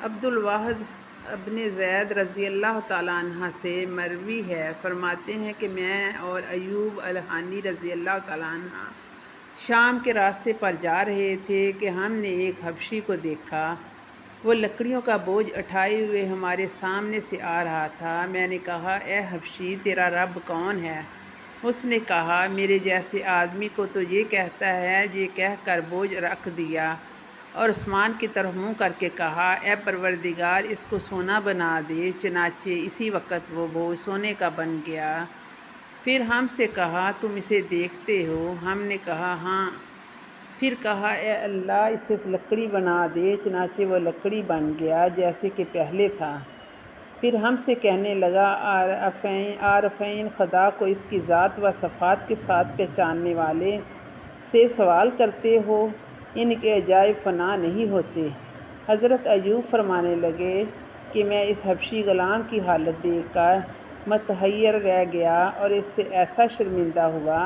عبد الواحد ابن زید رضی اللہ تعالیٰ عنہ سے مروی ہے، فرماتے ہیں کہ میں اور ایوب الہانی رضی اللہ تعالیٰ عنہ شام کے راستے پر جا رہے تھے کہ ہم نے ایک حبشی کو دیکھا۔ وہ لکڑیوں کا بوجھ اٹھائے ہوئے ہمارے سامنے سے آ رہا تھا۔ میں نے کہا، اے حبشی، تیرا رب کون ہے؟ اس نے کہا، میرے جیسے آدمی کو تو یہ کہتا ہے۔ یہ کہہ کر بوجھ رکھ دیا اور آسمان کی طرف منہ کر کے کہا، اے پروردگار، اس کو سونا بنا دے۔ چنانچہ اسی وقت وہ بوجھ سونے کا بن گیا۔ پھر ہم سے کہا، تم اسے دیکھتے ہو؟ ہم نے کہا، ہاں۔ پھر کہا، اے اللہ، اسے لکڑی بنا دے۔ چنانچہ وہ لکڑی بن گیا جیسے کہ پہلے تھا۔ پھر ہم سے کہنے لگا، عارفین خدا کو اس کی ذات و صفات کے ساتھ پہچاننے والے سے سوال کرتے ہو؟ ان کے عجائب فنا نہیں ہوتے۔ حضرت ایوب فرمانے لگے کہ میں اس حبشی غلام کی حالت دیکھ کر متحیر رہ گیا اور اس سے ایسا شرمندہ ہوا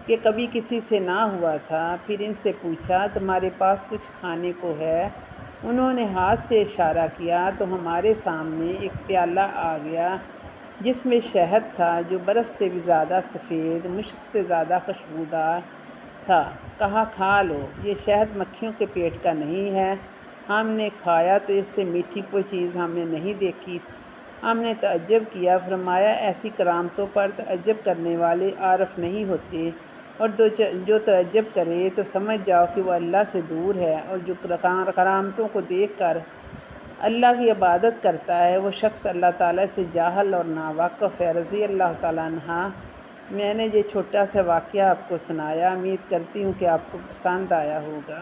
کہ کبھی کسی سے نہ ہوا تھا۔ پھر ان سے پوچھا، تمہارے پاس کچھ کھانے کو ہے؟ انہوں نے ہاتھ سے اشارہ کیا تو ہمارے سامنے ایک پیالہ آ گیا جس میں شہد تھا، جو برف سے بھی زیادہ سفید، مشک سے زیادہ خوشبودار تھا۔ کہا، کھا لو، یہ شہد مکھیوں کے پیٹ کا نہیں ہے۔ ہم نے کھایا تو اس سے میٹھی کوئی چیز ہم نے نہیں دیکھی۔ ہم نے تعجب کیا۔ فرمایا، ایسی کرامتوں پر تعجب کرنے والے عارف نہیں ہوتے، اور جو تعجب کرے تو سمجھ جاؤ کہ وہ اللہ سے دور ہے، اور جو کرامتوں کو دیکھ کر اللہ کی عبادت کرتا ہے وہ شخص اللہ تعالیٰ سے جاہل اور ناواقف ہے۔ رضی اللہ تعالیٰ عنہ۔ میں نے یہ چھوٹا سا واقعہ آپ کو سنایا، امید کرتی ہوں کہ آپ کو پسند آیا ہوگا۔